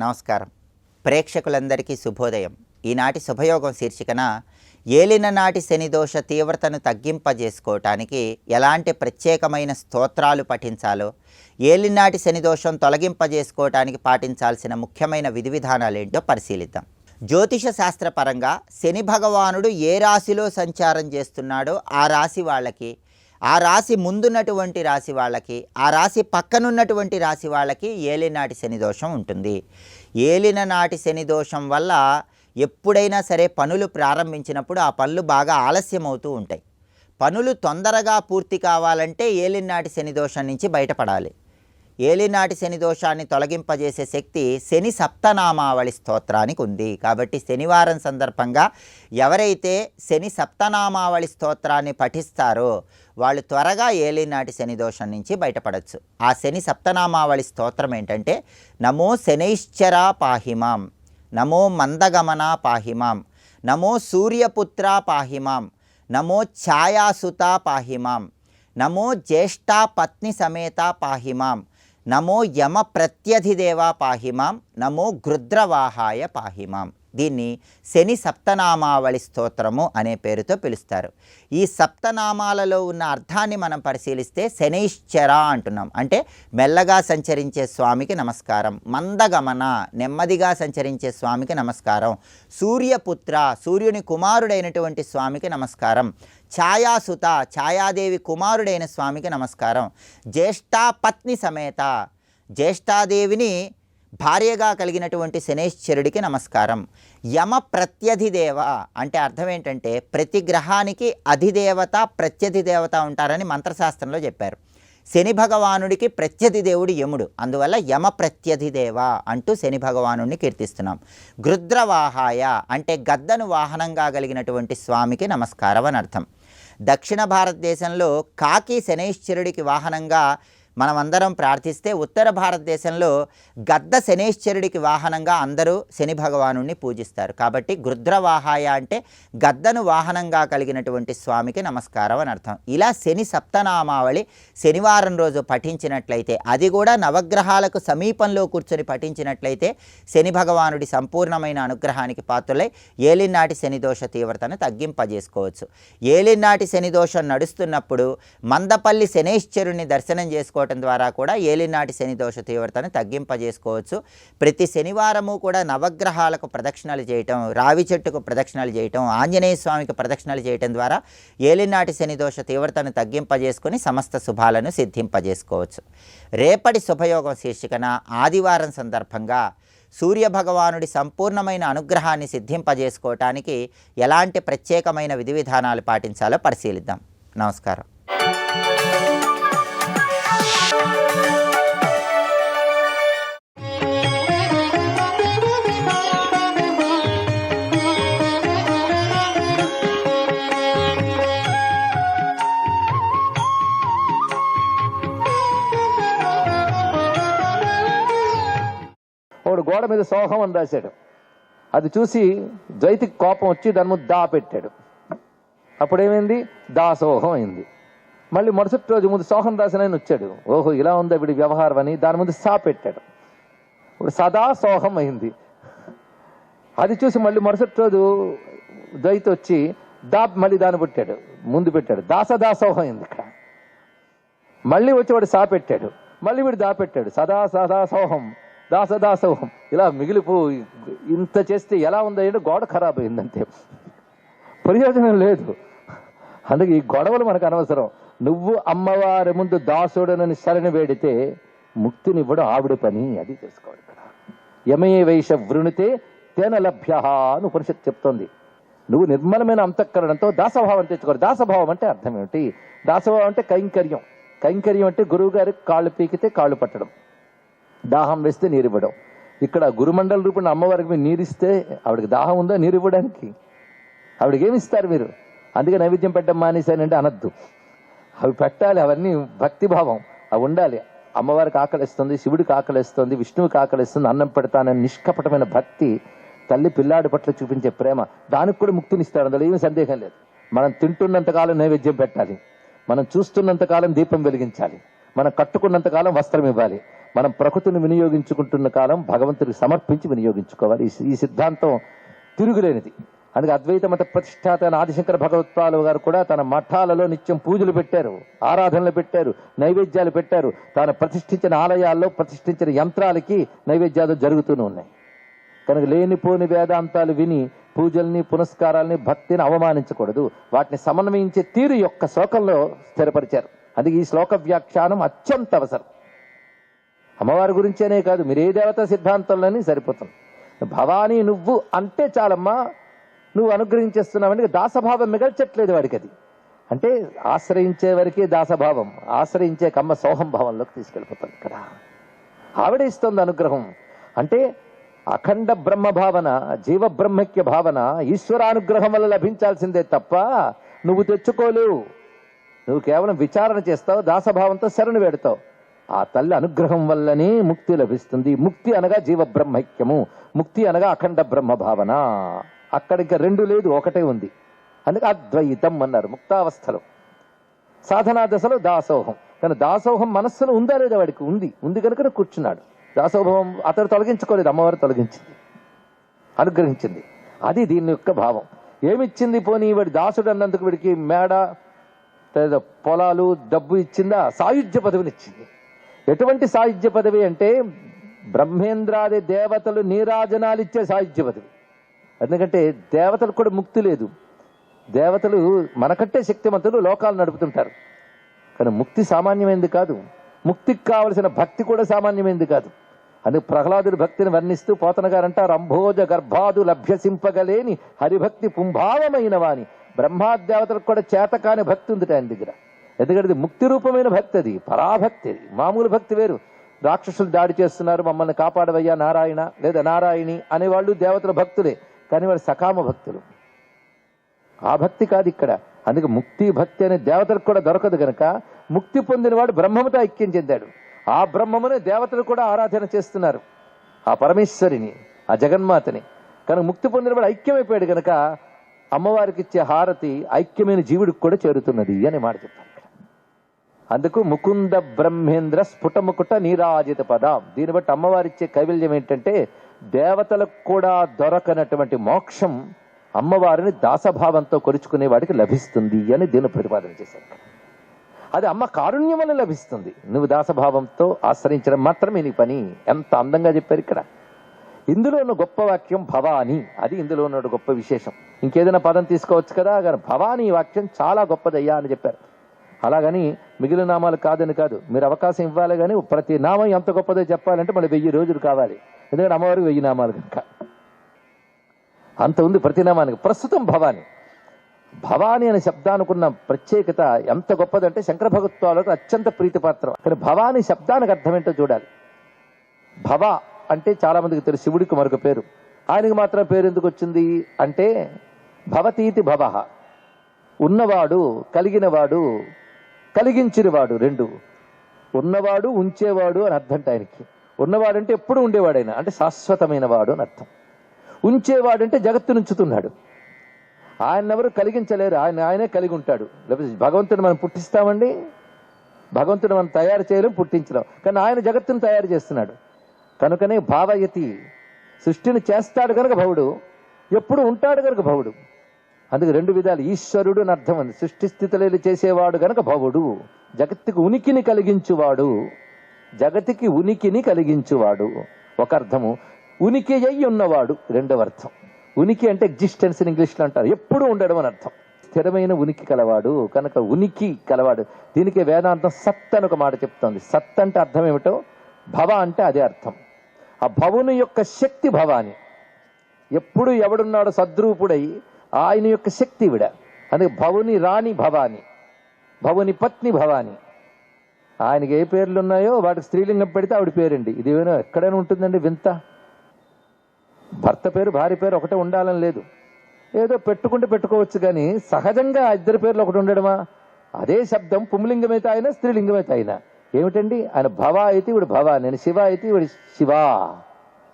నమస్కారం. ప్రేక్షకులందరికీ శుభోదయం. ఈనాటి శుభయోగం శీర్షికన ఏలిన నాటి శని దోష తీవ్రతను తగ్గింపజేసుకోవటానికి ఎలాంటి ప్రత్యేకమైన స్తోత్రాలు పఠించాలో, ఏలినాటి శని దోషం తొలగింపజేసుకోవటానికి పాటించాల్సిన ముఖ్యమైన విధి విధానాలు ఏంటో పరిశీలిద్దాం. జ్యోతిష శాస్త్రపరంగా శని భగవానుడు ఏ రాశిలో సంచారం చేస్తున్నాడో ఆ రాశి వాళ్ళకి, ఆ రాశి ముందున్నటువంటి రాశి వాళ్ళకి, ఆ రాశి పక్కనున్నటువంటి రాశి వాళ్ళకి ఏలినాటి శని దోషం ఉంటుంది. ఏలిన నాటి శని దోషం వల్ల ఎప్పుడైనా సరే పనులు ప్రారంభించినప్పుడు ఆ పనులు బాగా ఆలస్యం అవుతూ ఉంటాయి. పనులు తొందరగా పూర్తి కావాలంటే ఏలినాటి శని దోషం నుంచి బయటపడాలి. ఏలినాటి శని దోషాన్ని తొలగింపజేసే శక్తి శని సప్తనామావళి స్తోత్రానికి ఉంది. కాబట్టి శనివారం సందర్భంగా ఎవరైతే శని సప్తనామావళి స్తోత్రాన్ని పఠిస్తారో వాళ్ళు త్వరగా ఏలినాటి శని దోషం నుంచి బయటపడవచ్చు. ఆ శని సప్తనామావళి స్తోత్రం ఏంటంటే నమో శనైశ్చరా పాహిమాం, నమో మందగమన పాహిమాం, నమో సూర్యపుత్ర పాహిమాం, నమో ఛాయాసుత పాహిమాం, నమో జ్యేష్ఠా పత్ని సమేత పాహిమాం, నమో యమ ప్రత్యధిదేవ పాహిమాం, నమో గృద్రవాహాయ పాహిమాం. దీన్ని శని సప్తనామావళి స్తోత్రము అనే పేరుతో పిలుస్తారు. ఈ సప్తనామాలలో ఉన్న అర్థాన్ని మనం పరిశీలిస్తే శనైశ్చర అంటున్నాం, అంటే మెల్లగా సంచరించే స్వామికి నమస్కారం. మందగమన, నెమ్మదిగా సంచరించే స్వామికి నమస్కారం. సూర్యపుత్ర, సూర్యుని కుమారుడైనటువంటి స్వామికి నమస్కారం. ఛాయాసుత, ఛాయాదేవి కుమారుడైన స్వామికి నమస్కారం. జ్యేష్ఠా పత్ని సమేత, జ్యేష్ఠాదేవిని భార్యగా కలిగినటువంటి శనైశ్చరుడికి నమస్కారం. యమ ప్రత్యధిదేవ అంటే అర్థం ఏంటంటే ప్రతి గ్రహానికి అధిదేవత ప్రత్యధిదేవత ఉంటారని మంత్రశాస్త్రంలో చెప్పారు. శని భగవానుడికి ప్రత్యధిదేవుడు యముడు, అందువల్ల యమ ప్రత్యధిదేవ అంటూ శని భగవానుడిని కీర్తిస్తున్నాం. గృద్రవాహాయ అంటే గద్దను వాహనంగా కలిగినటువంటి స్వామికి నమస్కారం అని అర్థం. దక్షిణ భారతదేశంలో కాకి శనైశ్చరుడికి వాహనంగా మనమందరం ప్రార్థిస్తే, ఉత్తర భారతదేశంలో గద్ద శనైశ్చరుడికి వాహనంగా అందరూ శని భగవానుడిని పూజిస్తారు. కాబట్టి గృద్రవాహాయ అంటే గద్దను వాహనంగా కలిగినటువంటి స్వామికి నమస్కారం అని అర్థం. ఇలా శని సప్తనామావళి శనివారం రోజు పఠించినట్లయితే, అది కూడా నవగ్రహాలకు సమీపంలో కూర్చొని పఠించినట్లయితే శని భగవానుడి సంపూర్ణమైన అనుగ్రహానికి పాత్రులై ఏలినాటి శని దోష తీవ్రతను తగ్గింపజేసుకోవచ్చు. ఏలినాటి శని దోషం నడుస్తున్నప్పుడు మందపల్లి శనైశ్చరుడిని దర్శనం చేసుకోవడం ద్వారా కూడా ఏలినాటి శని దోష తీవ్రతను తగ్గింపజేసుకోవచ్చు. ప్రతి శనివారము కూడా నవగ్రహాలకు ప్రదక్షిణలు చేయటం, రావి చెట్టుకు ప్రదక్షిణలు చేయటం, ఆంజనేయ స్వామికి ప్రదక్షిణలు చేయటం ద్వారా ఏలినాటి శని దోష తీవ్రతను తగ్గింపజేసుకొని సమస్త శుభాలను సిద్ధింపజేసుకోవచ్చు. రేపటి శుభయోగం శీర్షికన ఆదివారం సందర్భంగా సూర్యభగవానుడి సంపూర్ణమైన అనుగ్రహాన్ని సిద్ధింపజేసుకోవటానికి ఎలాంటి ప్రత్యేకమైన విధి విధానాలు పాటించాలో పరిశీలిద్దాం. నమస్కారం. ఒకడు గోడ మీద సోహం అని రాశాడు. అది చూసి ద్వైతికి కోపం వచ్చి దాని ముందు దా పెట్టాడు. అప్పుడేమైంది? దాసోహం అయింది. మళ్ళీ మరుసటి రోజు ముందు సోహం రాసిన ఆయన వచ్చాడు. ఓహో ఇలా ఉందా వీడి వ్యవహారం అని దాని ముందు సా పెట్టాడు. ఇప్పుడు సదా సోహం అయింది. అది చూసి మళ్ళీ మరుసటి రోజు ద్వైతి వచ్చి దా మళ్ళీ దాన్ని పెట్టాడు, ముందు పెట్టాడు. దాసోహం అయింది. ఇక్కడ మళ్ళీ వచ్చి వాడు సా పెట్టాడు, మళ్ళీ వీడు దా పెట్టాడు. సదా సోహం, దాసోహం ఇలా మిగిలిపోయి ఇంత చేస్తే ఎలా ఉందంటే గోడ ఖరాబ్ అయిందంతే, ప్రయోజనం లేదు. అందుకే ఈ గొడవలు మనకు అనవసరం. నువ్వు అమ్మవారి ముందు దాసుడనని శరణి వేడితే ముక్తినివ్వడం ఆవిడ పని, అది తెలుసుకోవాలి. ఇక్కడ యమే వైష వృణితే తేన లభ్య అని ఉపనిషత్తు చెప్తోంది. నువ్వు నిర్మలమైన అంతఃకరణంతో దాసభావం తెచ్చుకోవాలి. దాసభావం అంటే అర్థం ఏమిటి? దాసభావం అంటే కైంకర్యం. కైంకర్యం అంటే గురువు గారికి కాళ్ళు పీకితే కాళ్ళు పట్టడం, దాహం వేస్తే నీరు ఇవ్వడం. ఇక్కడ గురుమండల రూపంలో అమ్మవారికి మీరు నీరిస్తే ఆవిడకి దాహం ఉందా నీరు ఇవ్వడానికి? ఆవిడకి ఏమి ఇస్తారు మీరు? అందుకే నైవేద్యం పెట్టడం మానేశానంటే అనద్దు. అవి పెట్టాలి, అవన్నీ భక్తిభావం, అవి ఉండాలి. అమ్మవారికి ఆకలిస్తుంది, శివుడికి ఆకలిస్తుంది, విష్ణువుకి ఆకలిస్తుంది, అన్నం పెడతానని నిష్కపటమైన భక్తి, తల్లి పిల్లాడి పట్ల చూపించే ప్రేమ, దానికి కూడా ముక్తినిస్తాడు. అందులో ఏమీ సందేహం లేదు. మనం తింటున్నంతకాలం నైవేద్యం పెట్టాలి, మనం చూస్తున్నంతకాలం దీపం వెలిగించాలి, మనం కట్టుకున్నంతకాలం వస్త్రం ఇవ్వాలి, మనం ప్రకృతిని వినియోగించుకుంటున్న కాలం భగవంతుడికి సమర్పించి వినియోగించుకోవాలి. ఈ సిద్ధాంతం తిరుగులేనిది. అందుకే అద్వైత మత ప్రతిష్టాత అయిన ఆదిశంకర భగవత్పాదుల గారు కూడా తన మఠాలలో నిత్యం పూజలు పెట్టారు, ఆరాధనలు పెట్టారు, నైవేద్యాలు పెట్టారు. తాను ప్రతిష్ఠించిన ఆలయాల్లో ప్రతిష్ఠించిన యంత్రాలకి నైవేద్యాలు జరుగుతూనే ఉన్నాయి. కనుక లేనిపోని వేదాంతాలు విని పూజల్ని, పునస్కారాలని, భక్తిని అవమానించకూడదు. వాటిని సమన్వయించే తీరు యొక్క శ్లోకంలో స్థిరపరిచారు. అందుకే ఈ శ్లోక వ్యాఖ్యానం అత్యంత అవసరం. అమ్మవారి గురించేనే కాదు, మీరు ఏ దేవతా సిద్ధాంతంలోని సరిపోతుంది. భవానీ నువ్వు అంటే చాలమ్మా, నువ్వు అనుగ్రహించేస్తున్నావంటే దాసభావం మిగల్చట్లేదు వాడికి. అది అంటే ఆశ్రయించే వరకే దాసభావం, ఆశ్రయించే కమ్మ సోహం భావంలోకి తీసుకెళ్ళిపోతాం. ఇక్కడ ఆవిడ ఇస్తుంది అనుగ్రహం. అంటే అఖండ బ్రహ్మ భావన, జీవ బ్రహ్మక్య భావన ఈశ్వరానుగ్రహం వల్ల లభించాల్సిందే తప్ప నువ్వు తెచ్చుకోలేవు. నువ్వు కేవలం విచారణ చేస్తావు, దాసభావంతో శరణు వేడతావు. ఆ తల్లి అనుగ్రహం వల్లనే ముక్తి లభిస్తుంది. ముక్తి అనగా జీవ బ్రహ్మైక్యము, ముక్తి అనగా అఖండ బ్రహ్మ భావన. అక్కడ ఇంకా రెండు లేదు, ఒకటే ఉంది. అందుకే అద్వైతం అన్నారు. ముక్తావస్థలో, సాధనా దశలో దాసోహం. కానీ దాసోహం మనస్సులో ఉందా లేదా? వాడికి ఉంది కనుక కూర్చున్నాడు. దాసోభవం అతడు తొలగించుకోలేదు, అమ్మవారు తొలగించింది, అనుగ్రహించింది. అది దీని యొక్క భావం. ఏమిచ్చింది? పోనీ వాడి దాసుడు అన్నందుకు వీడికి మేడ, పొలాలు, డబ్బు ఇచ్చిందా? సాయుధ్య పదవిని ఇచ్చింది. ఎటువంటి సాయుధ్య పదవి అంటే బ్రహ్మేంద్రాది దేవతలు నీరాజనాలు ఇచ్చే సాయుధ్య పదవి. ఎందుకంటే దేవతలకు కూడా ముక్తి లేదు. దేవతలు మనకంటే శక్తివంతులు, లోకాలు నడుపుతుంటారు. కానీ ముక్తి సామాన్యమైంది కాదు. ముక్తికి కావలసిన భక్తి కూడా సామాన్యమైంది కాదు. అందుకు ప్రహ్లాదుడి భక్తిని వర్ణిస్తూ పోతన గారు అంటారు, అంభోజ గర్భాదు లభ్యసింపగలేని హరిభక్తి పుంభావమైన వాని. బ్రహ్మాదేవతలకు కూడా చేతకాని భక్తి ఉంది ఆయన దగ్గర. ఎందుకంటే ముక్తి రూపమైన భక్తి, అది పరాభక్తి. అది మామూలు భక్తి వేరు. రాక్షసులు దాడి చేస్తున్నారు, మమ్మల్ని కాపాడవయ్యా నారాయణ లేదా నారాయణి అనేవాళ్ళు దేవతల భక్తులే, కానీ వాళ్ళు సకామ భక్తులు. ఆ భక్తి కాదు ఇక్కడ. అందుకే ముక్తి భక్తి అనే దేవతలకు కూడా దొరకదు గనక ముక్తి పొందినవాడు బ్రహ్మముతో ఐక్యం చెందాడు. ఆ బ్రహ్మమునే దేవతలు కూడా ఆరాధన చేస్తున్నారు, ఆ పరమేశ్వరిని, ఆ జగన్మాతని. కనుక ముక్తి పొందినవాడు ఐక్యమైపోయాడు గనక అమ్మవారికి ఇచ్చే హారతి ఐక్యమైన జీవుడికి కూడా చేరుతున్నది అని మాట చెప్పారు. అందుకు ముకుంద బ్రహ్మేంద్ర స్ఫుటముకుట నీరాజిత పదం. దీన్ని బట్టి అమ్మవారిచ్చే కైవల్యం ఏంటంటే దేవతలకు కూడా దొరకనటువంటి మోక్షం అమ్మవారిని దాసభావంతో కొలుచుకునే వాడికి లభిస్తుంది అని దీన్ని ప్రతిపాదన చేశారు. అది అమ్మ కారుణ్యం వల్ల లభిస్తుంది. నువ్వు దాసభావంతో ఆశ్రయించడం మాత్రమే నీ పని. ఎంత అందంగా చెప్పారు ఇక్కడ. ఇందులో ఉన్న గొప్ప వాక్యం భవాని. అది ఇందులో ఉన్న గొప్ప విశేషం. ఇంకేదైనా పదం తీసుకోవచ్చు కదా, కానీ భవానీ వాక్యం చాలా గొప్పదయ్యా అని చెప్పారు. అలాగని మిగిలిన నామాలు కాదని కాదు, మీరు అవకాశం ఇవ్వాలి. కానీ ప్రతి నామం ఎంత గొప్పదో చెప్పాలంటే మళ్ళీ 1000 రోజులు కావాలి. ఎందుకంటే అమ్మవారికి 1000 నామాలు కనుక అంత ఉంది ప్రతి నామానికి. ప్రస్తుతం భవాని, భవాని అనే శబ్దానికి ఉన్న ప్రత్యేకత ఎంత గొప్పదంటే శంకర భగవత్పాదులకు అత్యంత ప్రీతిపాత్రం. కానీ భవాని శబ్దానికి అర్థం ఏంటో చూడాలి. భవ అంటే చాలా మందికి తెలుసు, శివుడికి మరొక పేరు. ఆయనకి మాత్రం పేరు ఎందుకు వచ్చింది అంటే భవతీతి భవ, ఉన్నవాడు, కలిగినవాడు, కలిగించినవాడు. రెండు, ఉన్నవాడు, ఉంచేవాడు అని అర్థం. ఆయనకి ఉన్నవాడంటే ఎప్పుడు ఉండేవాడైనా, అంటే శాశ్వతమైన వాడు అని అర్థం. ఉంచేవాడంటే జగత్తునుంచుతున్నాడు. ఆయన ఎవరు కలిగించలేరు, ఆయనే కలిగి ఉంటాడు. లేకపోతే భగవంతుని మనం పుట్టిస్తామండి, భగవంతుని మనం తయారు చేయలేం, పుట్టించలేం. కానీ ఆయన జగత్తును తయారు చేస్తున్నాడు. కనుకనే భావయతి, సృష్టిని చేస్తాడు కనుక భవుడు, ఎప్పుడు ఉంటాడు కనుక భవుడు. అందుకే 2 విధాలు. ఈశ్వరుడు అని అర్థం ఉంది, సృష్టి స్థితులు చేసేవాడు గనక భవుడు. జగత్తుకి ఉనికిని కలిగించువాడు, జగతికి ఉనికిని కలిగించువాడు ఒక అర్థము. ఉనికి అయి ఉన్నవాడు రెండవ అర్థం. ఉనికి అంటే ఎగ్జిస్టెన్స్ ఇన్ ఇంగ్లీష్లో అంటారు, ఎప్పుడు ఉండడం అని అర్థం. స్థిరమైన ఉనికి కలవాడు కనుక ఉనికి కలవాడు. దీనికి వేదాంతం సత్ అని ఒక మాట చెప్తోంది. సత్ అంటే అర్థం ఏమిటో, భవ అంటే అదే అర్థం. ఆ భవుని యొక్క శక్తి భవాని. ఎప్పుడు ఎవడున్నాడో సద్రూపుడై ఆయన యొక్క శక్తి విడ. అందుకే భవుని రాణి భవాని, భవుని పత్ని భవాని. ఆయనకి ఏ పేర్లు ఉన్నాయో వాటికి స్త్రీలింగం పెడితే ఆవిడ పేరండి. ఇది ఏమైనా ఎక్కడైనా ఉంటుందండి వింత. భర్త పేరు భార్య పేరు ఒకటే ఉండాలని లేదు, ఏదో పెట్టుకుంటే పెట్టుకోవచ్చు. కానీ సహజంగా 2 పేర్లు ఒకటి ఉండడమా? అదే శబ్దం పుంలింగమైతే ఆయన, స్త్రీలింగమైతే ఆయన. ఏమిటండి, ఆయన భవ అయితే ఇవిడు భవ, నేను శివ అయితే ఇవిడు శివ,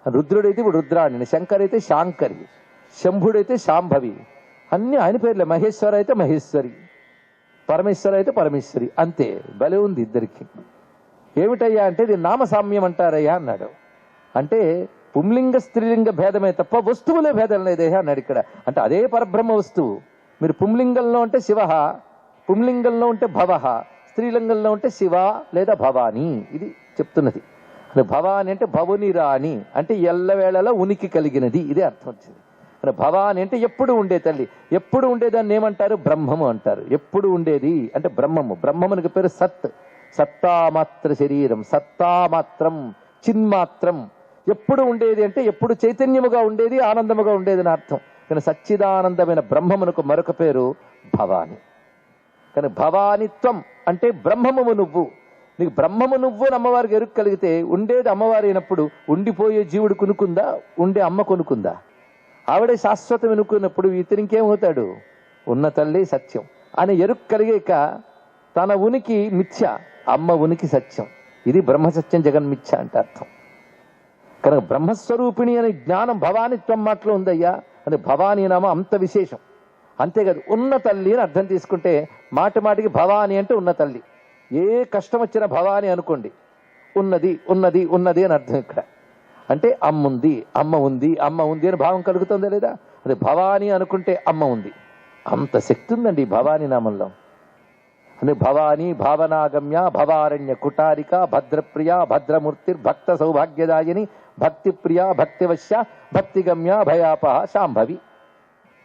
రుద్రుడైతే ఇవిడు రుద్రాణి, శంకర్ అయితే శాంకరి, శంభుడైతే శాంభవి, అన్ని ఆయన పేర్లే. మహేశ్వర అయితే మహేశ్వరి, పరమేశ్వర అయితే పరమేశ్వరి. అంతే, భలే ఉంది ఇద్దరికి. ఏమిటయ్యా అంటే ఇది నామసామ్యం అంటారయ్యా అన్నాడు. అంటే పుంలింగ స్త్రీలింగ భేదమే తప్ప వస్తువులే భేదం లేదయ్యా అన్నాడు ఇక్కడ. అంటే అదే పరబ్రహ్మ వస్తువు. మీరు పుంలింగంలో ఉంటే శివ, పుంలింగంలో ఉంటే భవ, స్త్రీలింగంలో ఉంటే శివ లేదా భవాని. ఇది చెప్తున్నది. భవాని అంటే భవుని రాణి అంటే ఎల్లవేళలా ఉనికి కలిగినది, ఇదే అర్థం వచ్చింది. భవాని అంటే ఎప్పుడు ఉండే తల్లి. ఎప్పుడు ఉండేదాన్ని ఏమంటారు? బ్రహ్మము అంటారు. ఎప్పుడు ఉండేది అంటే బ్రహ్మము. బ్రహ్మమునికి పేరు సత్. సత్తామాత్ర శరీరం, సత్తామాత్రం, చిన్మాత్రం. ఎప్పుడు ఉండేది అంటే ఎప్పుడు చైతన్యముగా ఉండేది, ఆనందముగా ఉండేది అని అర్థం. కానీ సచ్చిదానందమైన బ్రహ్మమునకు మరొక పేరు భవాని. కానీ భవానిత్వం అంటే బ్రహ్మము నువ్వు. నీకు బ్రహ్మము నువ్వు అని అమ్మవారికి ఎరుక కలిగితే ఉండేది అమ్మవారి అయినప్పుడు ఉండిపోయే జీవుడు కొనుక్కుందా? ఉండే అమ్మ కొనుక్కుందా? ఆవిడే శాశ్వతం ఎన్నుకున్నప్పుడు ఇతను ఇంకేమవుతాడు? ఉన్న తల్లి సత్యం అని ఎరుక కలిగాక తన ఉనికి మిథ్య, అమ్మ ఉనికి సత్యం. ఇది బ్రహ్మసత్యం జగన్మిథ్య అంటే అర్థం. కనుక బ్రహ్మస్వరూపిణి అనే జ్ఞానం భవానిత్వం మాటలో ఉందయ్యా. అని భవానీ నామ అంత విశేషం. అంతేకాదు ఉన్న తల్లి అని అర్థం తీసుకుంటే మాటి మాటికి భవాని అంటే ఉన్న తల్లి. ఏ కష్టం వచ్చినా భవాని అనుకోండి, ఉన్నది ఉన్నది ఉన్నది అని అర్థం ఇక్కడ. అంటే అమ్మ ఉంది, అమ్మ ఉంది, అమ్మ ఉంది అని భావం కలుగుతుందా లేదా? అది భవాని అనుకుంటే అమ్మ ఉంది. అంత శక్తి ఉందండి ఈ భవానీ నామంలో. అంటే భవానీ భావనాగమ్య భవారణ్య కుటారిక భద్రప్రియ భద్రమూర్తిర్ భక్త సౌభాగ్యదాయిని భక్తిప్రియ భక్తివశ్య భక్తిగమ్య భయాపహ శాంభవి.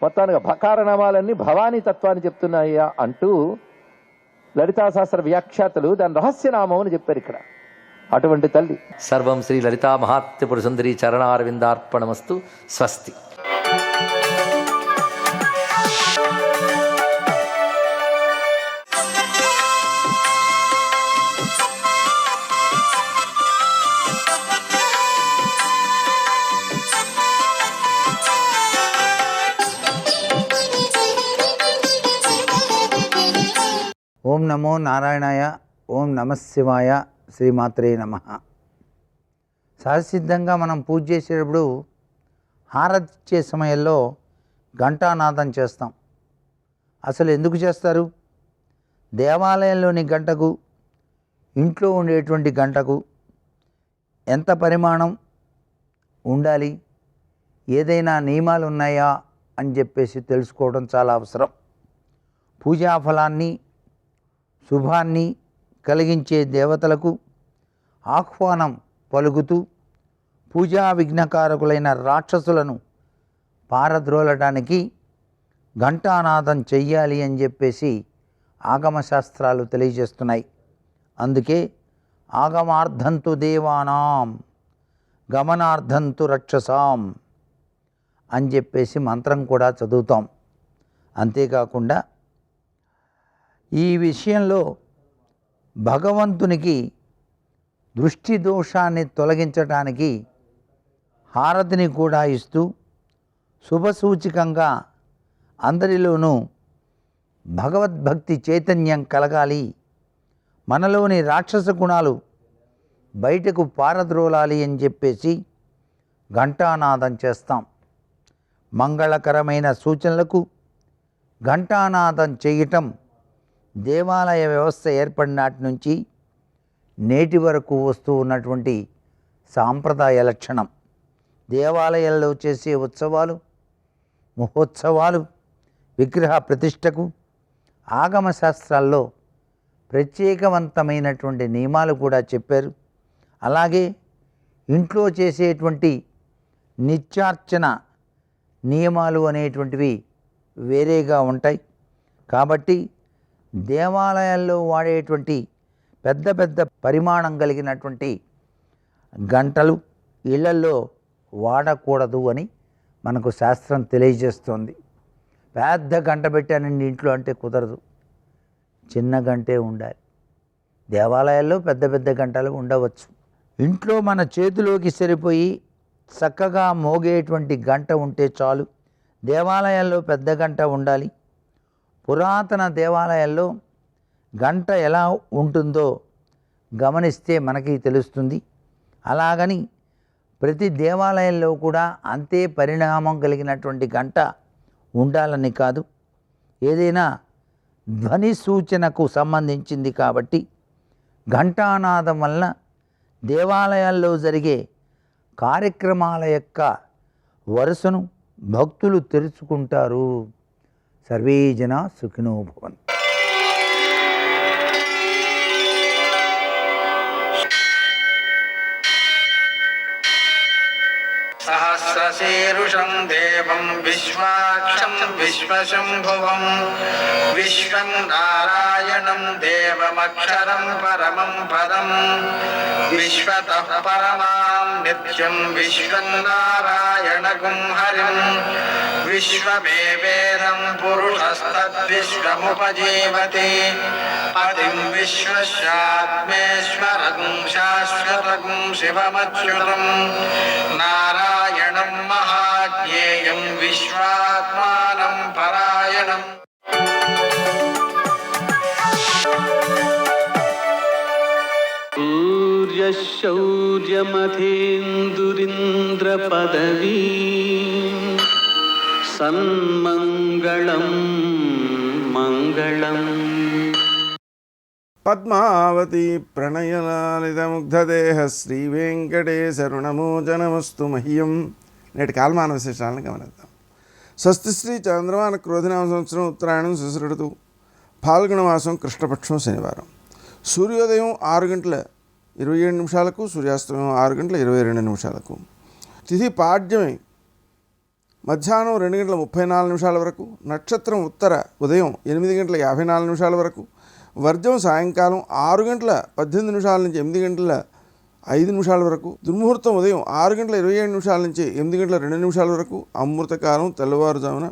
మొత్తానికి భకారనామాలన్నీ భవానీ తత్వాన్ని చెప్తున్నాయా అంటూ లలితాశాస్త్ర వ్యాఖ్యాతలు దాని రహస్యనామం అని చెప్పారు ఇక్కడ. అటువంటి తల్లి. సర్వం శ్రీ లలితా మహాత్రిపుర సుందరి చరణారవిందార్పణమస్తు. స్వస్తి. ఓం నమో నారాయణాయ. ఓం నమశివాయ. శ్రీమాత్రే నమః. సహజసిద్ధంగా మనం పూజ చేసేటప్పుడు హారతి ఇచ్చే సమయంలో ఘంటానాదం చేస్తాం. అసలు ఎందుకు చేస్తారు? దేవాలయంలోని గంటకు ఇంట్లో ఉండేటువంటి గంటకు ఎంత పరిమాణం ఉండాలి, ఏదైనా నియమాలు ఉన్నాయా అని చెప్పేసి తెలుసుకోవడం చాలా అవసరం. పూజాఫలాన్ని శుభాన్ని కలిగించే దేవతలకు ఆహ్వానం పలుకుతూ పూజా విఘ్నకారకులైన రాక్షసులను పారద్రోలడానికి ఘంటానాదం చెయ్యాలి అని చెప్పేసి ఆగమశాస్త్రాలు తెలియజేస్తున్నాయి. అందుకే ఆగమార్థంతు దేవానాం గమనార్థంతు రక్షసాం అని చెప్పేసి మంత్రం కూడా చదువుతాం. అంతేకాకుండా ఈ విషయంలో భగవంతునికి దృష్టి దోషాన్ని తొలగించడానికి హారతిని కూడా ఇస్తూ శుభసూచికంగా అందరిలోనూ భగవద్భక్తి చైతన్యం కలగాలి, మనలోని రాక్షస గుణాలు బయటకు పారద్రోలాలి అని చెప్పేసి ఘంటానాదం చేస్తాం. మంగళకరమైన సూచనలకు ఘంటానాదం చేయటం దేవాలయ వ్యవస్థ ఏర్పడినాటి నుంచి నేటి వరకు వస్తూ ఉన్నటువంటి సాంప్రదాయ లక్షణం. దేవాలయాల్లో చేసే ఉత్సవాలు, మహోత్సవాలు, విగ్రహ ప్రతిష్టకు ఆగమ శాస్త్రాల్లో ప్రత్యేకవంతమైనటువంటి నియమాలు కూడా చెప్పారు. అలాగే ఇంట్లో చేసేటువంటి నిత్యార్చన నియమాలు అనేటువంటివి వేరేగా ఉంటాయి. కాబట్టి దేవాలయాల్లో వాడేటువంటి పెద్ద పెద్ద పరిమాణం కలిగినటువంటి గంటలు ఇళ్లల్లో వాడకూడదు అని మనకు శాస్త్రం తెలియజేస్తోంది. పెద్ద గంట పెట్టానండి ఇంట్లో అంటే కుదరదు, చిన్న గంటే ఉండాలి. దేవాలయాల్లో పెద్ద పెద్ద గంటలు ఉండవచ్చు. ఇంట్లో మన చేతిలోకి సరిపోయి చక్కగా మోగేటువంటి గంట ఉంటే చాలు. దేవాలయాల్లో పెద్ద గంట ఉండాలి. పురాతన దేవాలయాల్లో గంట ఎలా ఉంటుందో గమనిస్తే మనకి తెలుస్తుంది. అలాగని ప్రతి దేవాలయంలో కూడా అంతే పరిణామం కలిగినటువంటి గంట ఉండాలని కాదు. ఏదైనా ధ్వని సూచనకు సంబంధించింది కాబట్టి ఘంటానాదం వలన దేవాలయాల్లో జరిగే కార్యక్రమాల యొక్క వరుసను భక్తులు తెరుచుకుంటారు. సర్వే జనా సుఖినో భవంతు. సహస్రశీరుషం దేవం విశ్వాక్షం విశ్వశంభువం విశ్వం నారాయణం దేవమక్షరం పరమం పదం విశ్వతః పరమాం నిత్యం విశ్వం నారాయణగుం హరిం విశ్వమేవేదం పురుషస్తద్విశ్వముపజీవతి పతిం విశ్వస్యాత్మేశ్వరం శాశ్వతం శివమచ్యుతం నారాయణం మహాజ్ఞేయం విశ్వాత్మానం పరాయణం. శౌర్యమథేందురింద్ర పదవీ సన్మంగళం మంగళం. పద్మావతి ప్రణయలాలితముగ్ధదేహ శ్రీ వెంకటేశరుణమోచనమస్తు మహ్యం. నేటి కాలమాన విశేషాలను గమనిద్దాం. స్వస్తి శ్రీ చంద్రమాన క్రోధినామ సంవత్సరం ఉత్తరాయణం శిశిరుడు ఫాల్గుణమాసం కృష్ణపక్షం శనివారం. సూర్యోదయం 6:27 సూర్యాస్తమయం 6:22 తిథి పాడ్యమి మధ్యాహ్నం 2:34 వరకు. నక్షత్రం ఉత్తర ఉదయం 8:54 వరకు. వర్జం సాయంకాలం 6:18 నుంచి 8:05 వరకు. దుర్ముహూర్తం ఉదయం 6:27 నుంచి 8:02 వరకు. అమృతకాలం తెల్లవారుజామున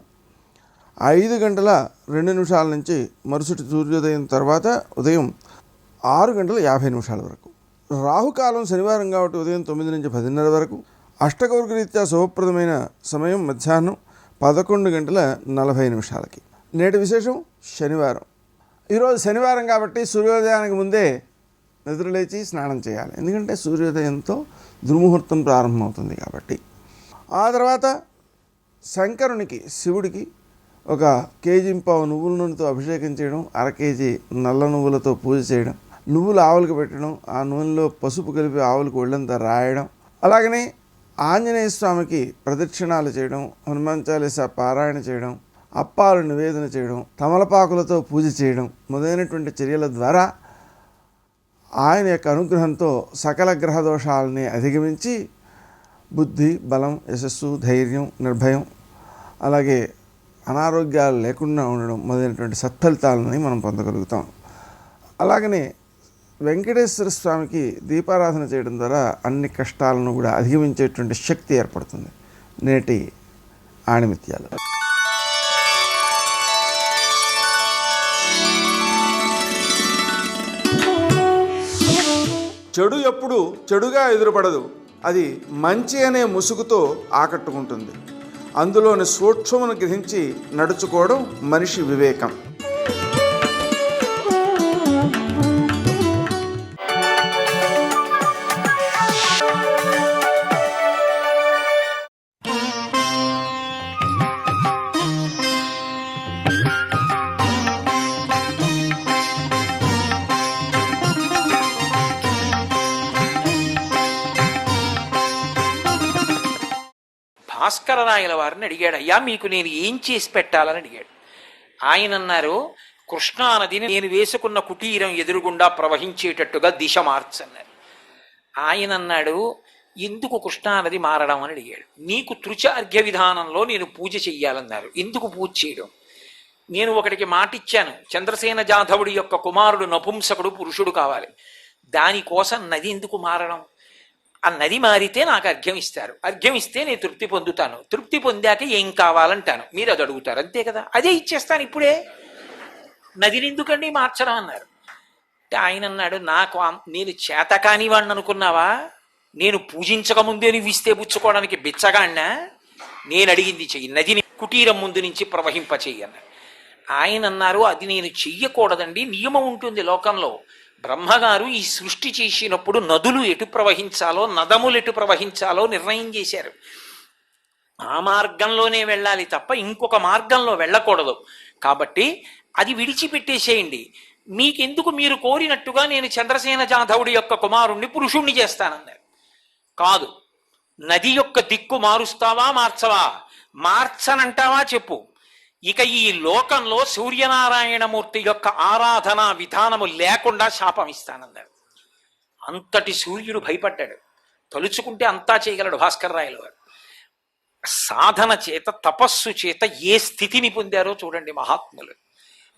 5:02 నుంచి మరుసటి సూర్యోదయం తర్వాత ఉదయం 6:50 వరకు. రాహుకాలం శనివారం కాబట్టి ఉదయం 9 నుంచి 10:30 వరకు. అష్టకౌర్గరీత్యా శుభప్రదమైన సమయం మధ్యాహ్నం 11:40. నేటి విశేషం శనివారం. ఈరోజు శనివారం కాబట్టి సూర్యోదయానికి ముందే నిద్రలేచి స్నానం చేయాలి. ఎందుకంటే సూర్యోదయంతో దుర్ముహూర్తం ప్రారంభమవుతుంది కాబట్టి. ఆ తర్వాత శంకరునికి శివుడికి 1 కేజీ నువ్వుల నూనెతో అభిషేకం చేయడం, 1/2 కేజీ నల్ల నువ్వులతో పూజ చేయడం, నువ్వులు ఆవులకు పెట్టడం, ఆ నూనెలో పసుపు కలిపి ఆవులకు ఒళ్ళంతా రాయడం, అలాగనే ఆంజనేయ స్వామికి ప్రదక్షిణాలు చేయడం, హనుమాన్ చాలీసా పారాయణ చేయడం, అప్పాలు నివేదన చేయడం, తమలపాకులతో పూజ చేయడం మొదలైనటువంటి చర్యల ద్వారా ఆయన యొక్క అనుగ్రహంతో సకల గ్రహ దోషాలని అధిగమించి బుద్ధి, బలం, యశస్సు, ధైర్యం, నిర్భయం, అలాగే అనారోగ్యాలు లేకుండా ఉండడం మొదలైనటువంటి సత్ఫలితాలని మనం పొందగలుగుతాం. అలాగనే వెంకటేశ్వర స్వామికి దీపారాధన చేయడం ద్వారా అన్ని కష్టాలను కూడా అధిగమించేటువంటి శక్తి ఏర్పడుతుంది. నేటి ఆణిమిత్యాలు. చెడు ఎప్పుడు చెడుగా ఎదురుపడదు. అది మంచి అనే ముసుగుతో ఆకట్టుకుంటుంది. అందులోని సూక్ష్మను గ్రహించి నడుచుకోవడం మనిషి వివేకం. భాస్కరరాయల వారిని అడిగాడు, అయ్యా మీకు నేను ఏం చేసి పెట్టాలని అడిగాడు. ఆయన అన్నారు, కృష్ణానదిని నేను వేసుకున్న కుటీరం ఎదురుగుండా ప్రవహించేటట్టుగా దిశ మార్చన్నారు. ఆయన అన్నాడు, ఎందుకు కృష్ణానది మారడం అని అడిగాడు. నీకు తృచార్ఘ్య విధానంలో నేను పూజ చెయ్యాలన్నారు. ఎందుకు పూజ చేయడం? నేను ఒకటికి మాటిచ్చాను, చంద్రసేన జాధవుడి యొక్క కుమారుడు నపుంసకుడు పురుషుడు కావాలి. దానికోసం నది ఎందుకు మారడం? ఆ నది మారితే నాకు అర్ఘ్యం ఇస్తారు, అర్ఘ్యం ఇస్తే నేను తృప్తి పొందుతాను, తృప్తి పొందాక ఏం కావాలంటాను, మీరు అది అడుగుతారు, అంతే కదా, అదే ఇచ్చేస్తాను ఇప్పుడే, నదిని ఎందుకండి మార్చడం అన్నారు. ఆయన అన్నాడు, నాకు నేను చేత కాని వాడిని అనుకున్నావా? నేను పూజించకముందే నువ్వు ఇస్తే పుచ్చుకోవడానికి బిచ్చగాడినా? నేను అడిగింది చెయ్యి, నదిని కుటీరం ముందు నుంచి ప్రవహింపచేయి అన్నాడు. ఆయన అన్నారు, అది నేను చెయ్యకూడదండి, నియమం ఉంటుంది లోకంలో. బ్రహ్మగారు ఈ సృష్టి చేసినప్పుడు నదులు ఎటు ప్రవహించాలో, నదములు ఎటు ప్రవహించాలో నిర్ణయం చేశారు. ఆ మార్గంలోనే వెళ్ళాలి తప్ప ఇంకొక మార్గంలో వెళ్ళకూడదు. కాబట్టి అది విడిచిపెట్టేసేయండి. మీకెందుకు, మీరు కోరినట్టుగా నేను చంద్రసేన జాధవుడి యొక్క కుమారుణ్ణి పురుషుణ్ణి చేస్తానన్నారు. కాదు, నది యొక్క దిక్కు మారుస్తావా మార్చవా, మార్చనంటావా చెప్పు, ఇక ఈ లోకంలో సూర్యనారాయణమూర్తి యొక్క ఆరాధనా విధానము లేకుండా శాపం ఇస్తానన్నారు. అంతటి సూర్యుడు భయపడ్డాడు. తలుచుకుంటే అంతా చేయగలడు భాస్కర్ రాయల వారు. సాధన చేత, తపస్సు చేత ఏ స్థితిని పొందారో చూడండి మహాత్ములు.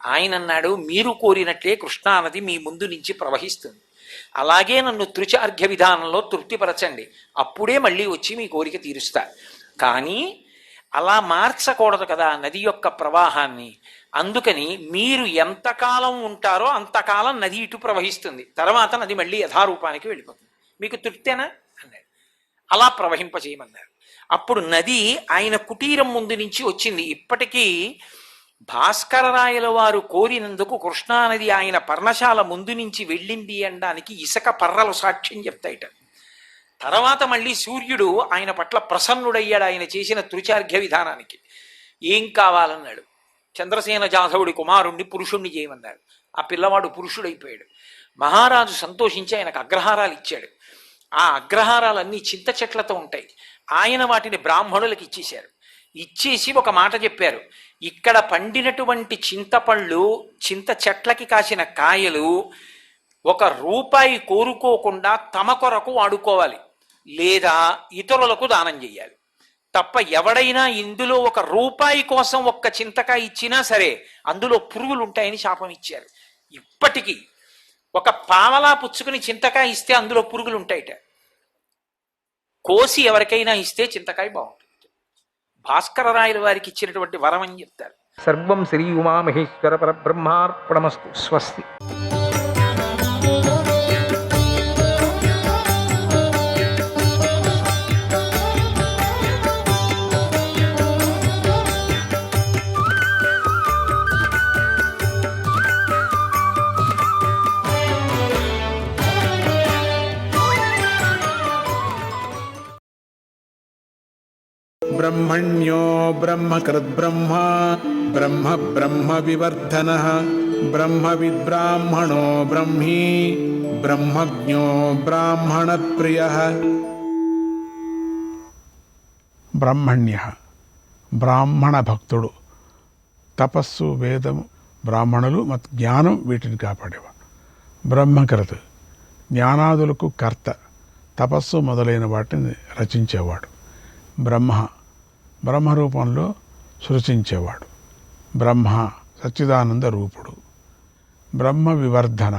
ఆయన అన్నాడు, మీరు కోరినట్లే కృష్ణానది మీ ముందు నుంచి ప్రవహిస్తుంది, అలాగే నన్ను త్రిచార్ఘ్య విధానంలో తృప్తిపరచండి, అప్పుడే మళ్ళీ వచ్చి మీ కోరిక తీరుస్తా. కానీ అలా మార్చకూడదు కదా నది యొక్క ప్రవాహాన్ని. అందుకని మీరు ఎంతకాలం ఉంటారో అంతకాలం నది ఇటు ప్రవహిస్తుంది, తర్వాత నది మళ్ళీ యథారూపానికి వెళ్ళిపోతుంది. మీకు తృప్తేనా అన్నాడు. అలా ప్రవహింపజేయమన్నారు. అప్పుడు నది ఆయన కుటీరం ముందు నుంచి వచ్చింది. ఇప్పటికీ భాస్కర రాయల వారు కోరినందుకు కృష్ణానది ఆయన పర్ణశాల ముందు నుంచి వెళ్ళింది అనడానికి ఇసుక పర్రలు సాక్ష్యం చెప్తాయిట. తర్వాత మళ్ళీ సూర్యుడు ఆయన పట్ల ప్రసన్నుడయ్యాడు ఆయన చేసిన త్రిచార్ఘ్య విధానానికి. ఏం కావాలన్నాడు. చంద్రసేన జాధవుడి కుమారుణ్ణి పురుషుణ్ణి చేయమన్నాడు. ఆ పిల్లవాడు పురుషుడైపోయాడు. మహారాజు సంతోషించి ఆయనకు అగ్రహారాలు ఇచ్చాడు. ఆ అగ్రహారాలన్నీ చింత చెట్లతో ఉంటాయి. ఆయన వాటిని బ్రాహ్మణులకు ఇచ్చేశారు. ఇచ్చేసి ఒక మాట చెప్పారు, ఇక్కడ పండినటువంటి చింతపళ్ళు, చింత చెట్లకి కాసిన కాయలు 1 రూపాయి కోరుకోకుండా తమ కొరకు వాడుకోవాలి, లేదా ఇతరులకు దానం చెయ్యాలి. తప్ప ఎవడైనా ఇందులో 1 రూపాయి కోసం 1 చింతకాయ ఇచ్చినా సరే అందులో పురుగులు ఉంటాయని శాపం ఇచ్చారు. ఇప్పటికీ 1 పావలా పుచ్చుకుని చింతకాయ ఇస్తే అందులో పురుగులు ఉంటాయిట. కోసి ఎవరికైనా ఇస్తే చింతకాయ బాగుంటుంది. భాస్కర రాయల వారికి ఇచ్చినటువంటి వరం అని చెప్తారు. సర్వం శ్రీ ఉమామహేశ్వర పరబ్రహ్మార్పణమస్తు. స్వస్తి. ब्रह्मण्यो ब्रह्मकृद्ब्रह्म ब्रह्म ब्रह्मविवर्धनः ब्रह्मविद्ब्राह्मणो ब्रह्मी ब्रह्मज्ञो ब्राह्मणप्रियः. బ్రహ్మణ్య బ్రాహ్మణ భక్తుడు, తపస్సు, వేదము, బ్రాహ్మణులు ಮತ್ತು జ్ఞానం వీటిని కాపాడేవాడు. బ్రహ్మకృత్ జ్ఞానాదులకు కర్త, తపస్సు మొదలైన వాటిని రచించేవాడు. బ్రహ్మ బ్రహ్మరూపంలో సృష్టించేవాడు. బ్రహ్మ సచ్చిదానంద రూపుడు. బ్రహ్మ వివర్ధన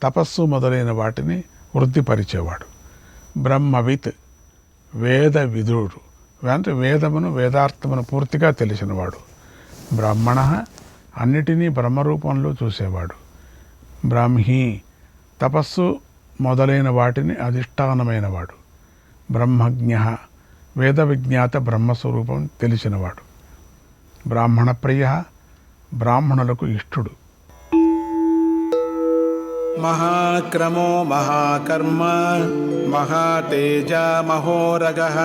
తపస్సు మొదలైన వాటిని వృద్ధిపరిచేవాడు. బ్రహ్మవిత్ వేద విదుడు అంటే వేదమును, వేదార్థమును పూర్తిగా తెలిసినవాడు. బ్రాహ్మణ అన్నిటినీ బ్రహ్మరూపంలో చూసేవాడు. బ్రాహ్మీ తపస్సు మొదలైన వాటిని అధిష్టానమైనవాడు. బ్రహ్మజ్ఞ వేద విజ్ఞాత బ్రహ్మస్వరూపం తెలిసినవాడు. బ్రాహ్మణ ప్రియ బ్రాహ్మణులకు ఇష్టుడు. మహాక్రమో మహాకర్మ మహాతేజ మహోరగః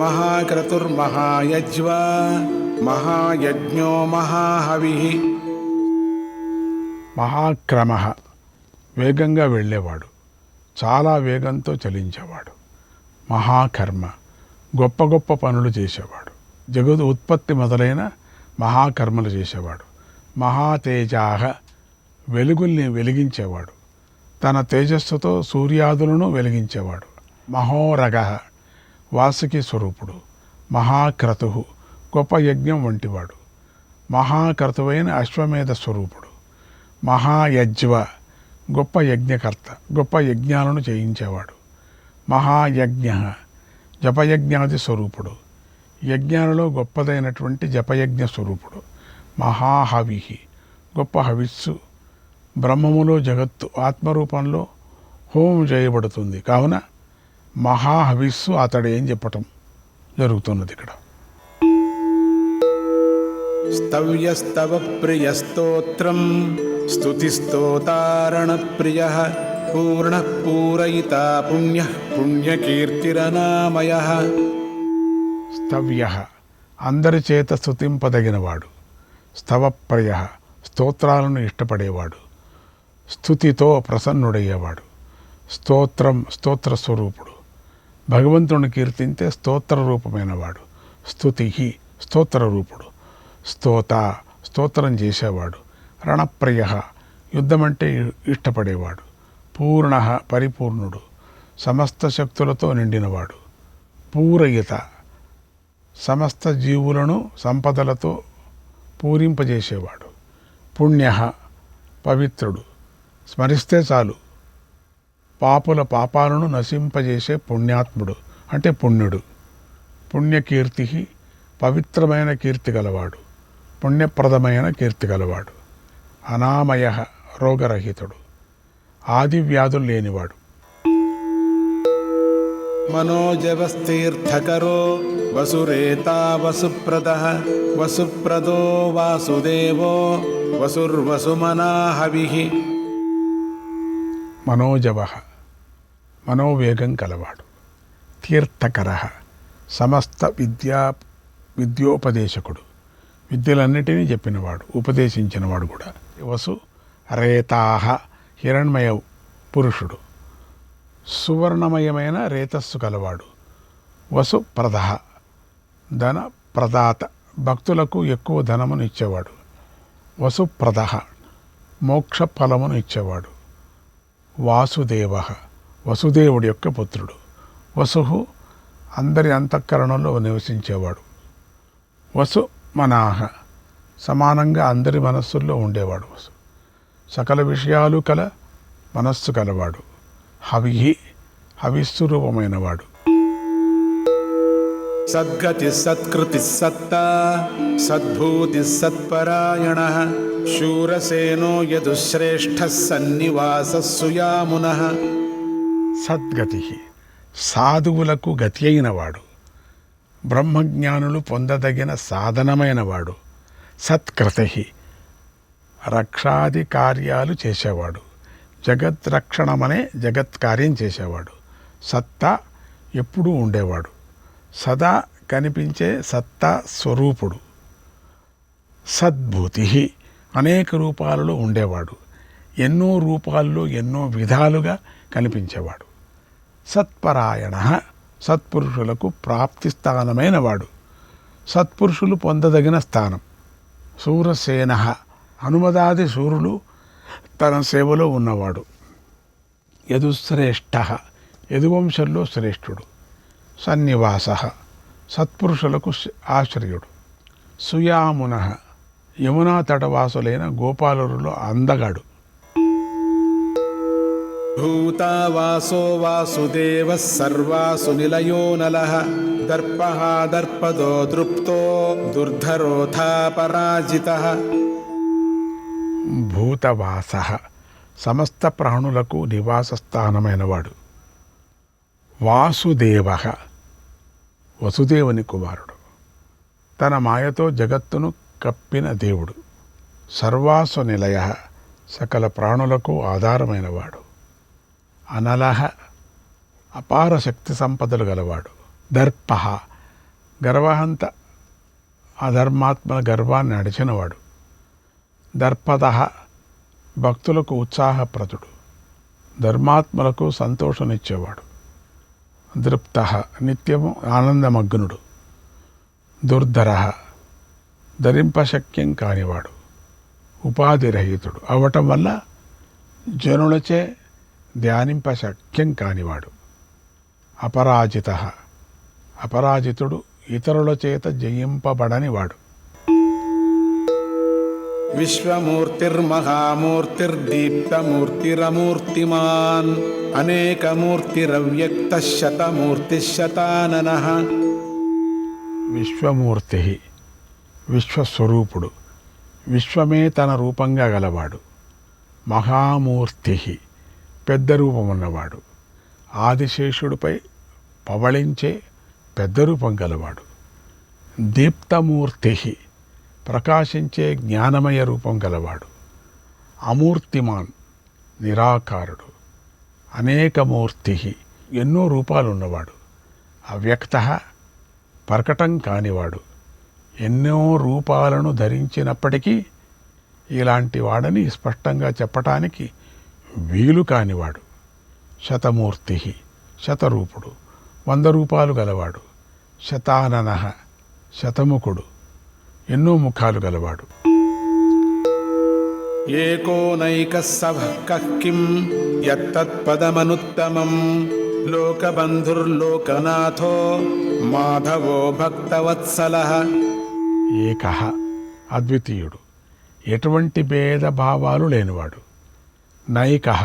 మహాక్రతుర్మహాయజ్వ మహాయజ్ఞో మహాహవిః. మహాక్రమ వేగంగా వెళ్ళేవాడు, చాలా వేగంతో చలించేవాడు. మహాకర్మ గొప్ప గొప్ప పనులు చేసేవాడు. జగత్ ఉత్పత్తి మొదలైన మహాకర్మలు చేసేవాడు. మహాతేజాహ వెలుగుల్ని వెలిగించేవాడు. తన తేజస్సుతో సూర్యాదులను వెలిగించేవాడు. మహోరగ వాసుకి స్వరూపుడు. మహాక్రతు గొప్ప యజ్ఞం వంటివాడు. మహాక్రతువైన అశ్వమేధ స్వరూపుడు. మహాయజ్వ గొప్ప యజ్ఞకర్త, గొప్ప యజ్ఞాలను చేయించేవాడు. మహాయజ్ఞ జపయజ్ఞాది స్వరూపుడు. యజ్ఞాలలో గొప్పదైనటువంటి జపయజ్ఞ స్వరూపుడు. మహాహవి గొప్ప హవిస్సు. బ్రహ్మములో జగత్తు ఆత్మరూపంలో హోమం చేయబడుతుంది కావున మహాహవిస్సు అతడు ఏం చెప్పటం జరుగుతున్నది ఇక్కడ. స్తవ్యస్తవ ప్రియ స్తోత్రం స్తుతిస్తోతారణ ప్రియ పూర్ణ పూరయిత పుణ్య పుణ్యకీర్తిరనామయ. స్తవ్య అందరి చేత స్తుతింపదగినవాడు. స్తవప్రయ స్తోత్రాలను ఇష్టపడేవాడు. స్తుతితో ప్రసన్నుడయ్యేవాడు. స్తోత్రం స్తోత్ర స్వరూపుడు. భగవంతుని కీర్తింతే స్తోత్ర రూపమైనవాడు. స్తుతి స్తోత్ర రూపుడు. స్తోత స్తోత్రం చేసేవాడు. రణప్రియ యుద్ధమంటే ఇష్టపడేవాడు. పూర్ణ పరిపూర్ణుడు. సమస్త శక్తులతో నిండినవాడు. పూరయిత సమస్త జీవులను సంపదలతో పూరింపజేసేవాడు. పుణ్య పవిత్రుడు. స్మరిస్తే చాలు పాపుల పాపాలను నశింపజేసే పుణ్యాత్ముడు అంటే పుణ్యుడు. పుణ్యకీర్తి పవిత్రమైన కీర్తి గలవాడు. పుణ్యప్రదమైన కీర్తి గలవాడు. అనామయ రోగరహితుడు. ఆది వ్యాధులు లేనివాడు. మనోజవస్తీర్థకరో వసురేతా వసుప్రదః వసుప్రదో వాసుదేవో వసుర్వసుమనాహవిః. మనోజవ మనోవేగం కలవాడు. తీర్థకర సమస్త విద్యోపదేశకుడు. విద్యలన్నిటినీ చెప్పినవాడు, ఉపదేశించినవాడు కూడా. వసు రేతాహ హిరణ్మయ పురుషుడు. సువర్ణమయమైన రేతస్సు కలవాడు. వసు ప్రద ధన ప్రదాత భక్తులకు ఎక్కువ ధనమును ఇచ్చేవాడు. వసు ప్రద మోక్ష ఫలమును ఇచ్చేవాడు. వాసుదేవ వసుదేవుడి యొక్క పుత్రుడు. వసు అందరి అంతఃకరణలో నివసించేవాడు. వసు మనాహ సమానంగా అందరి మనస్సుల్లో ఉండేవాడు. వసు సకల విషయాలు కల మనస్సు కలవాడు. హవిస్వరూపమైనవాడు. సద్గతి సత్కృతి సత్తా సద్భూతి సత్పరాయణ శూరసేనో యదుశ్రేష్ఠ సన్నివాస సుయామున. సద్గతి సాధువులకు గతి అయినవాడు. బ్రహ్మజ్ఞానులు పొందదగిన సాధనమైనవాడు. సత్కృతి రక్షాది కార్యాలు చేసేవాడు. జగద్రక్షణమనే జగత్కార్యం చేసేవాడు. సత్తా ఎప్పుడూ ఉండేవాడు. సదా కనిపించే సత్తా స్వరూపుడు. సద్భూతి అనేక రూపాలలో ఉండేవాడు. ఎన్నో రూపాల్లో ఎన్నో విధాలుగా కనిపించేవాడు. సత్పరాయణ సత్పురుషులకు ప్రాప్తి స్థానమైన వాడు. సత్పురుషులు పొందదగిన స్థానం. శూరసేన హనుమదాది శూరులు తన సేవలో ఉన్నవాడు. యదుశ్రేష్ఠ యదువంశంలో శ్రేష్ఠుడు. సన్నివాస సత్పురుషులకు ఆశ్రయుడు. సుయామున యమునా తటవాసులైన గోపాలురులో అందగాడు. భూతావాసో వాసుదేవ సర్వాసు నిలయో నలః దర్పః దర్పదో దృప్తో దుర్ధరోధా పరాజితః. భూతవాస సమస్త ప్రాణులకు నివాస స్థానమైనవాడు. వాసుదేవ వసుదేవుని కుమారుడు. తన మాయతో జగత్తును కప్పిన దేవుడు. సర్వాసు నిలయ సకల ప్రాణులకు ఆధారమైనవాడు. అనలహ అపార శక్తి సంపదలు గలవాడు. దర్ప గర్వహంత అధర్మాత్మల గర్వాన్ని అడిచినవాడు. దర్పద భక్తులకు ఉత్సాహప్రదుడు. ధర్మాత్మలకు సంతోషనిచ్చేవాడు. దృప్త నిత్యము ఆనందమగ్నుడు. దుర్ధర ధరింపశక్యం కానివాడు. ఉపాధిరహితుడు అవటం వల్ల జనులచే ధ్యానింపశక్యం కానివాడు. అపరాజిత అపరాజితుడు ఇతరుల చేత జయింపబడనివాడు. విశ్వమూర్తిర్మహామూర్తిర్దీప్తమూర్తిరమూర్తిమాన్ అనేకమూర్తిరవ్యక్తః శతమూర్తిః శతాననః. విశ్వమూర్తి విశ్వస్వరూపుడు. విశ్వమే తన రూపంగా గలవాడు. మహామూర్తి పెద్ద రూపమున్నవాడు. ఆదిశేషుడిపై పవళించే పెద్ద రూపం గలవాడు. దీప్తమూర్తి ప్రకాశించే జ్ఞానమయ రూపం గలవాడు. అమూర్తిమాన్ నిరాకారుడు. అనేకమూర్తి ఎన్నో రూపాలున్నవాడు. అవ్యక్త ప్రకటం కానివాడు. ఎన్నో రూపాలను ధరించినప్పటికీ ఇలాంటి వాడని స్పష్టంగా చెప్పటానికి వీలు కానివాడు. శతమూర్తి, శతరూపుడు, 100 రూపాలు గలవాడు. శతానన, శతముఖుడు, ఎన్నో ముఖాలు గలవాడు. ఏకోనైకः సభః కిం యత్తత్పదమనుత్తమం లోకబంధుర్లోకనాథో మాధవో భక్తవత్సలః. ఏకః, అద్వితీయుడు, ఎటువంటి భేదభావాలు లేనివాడు. నైకః,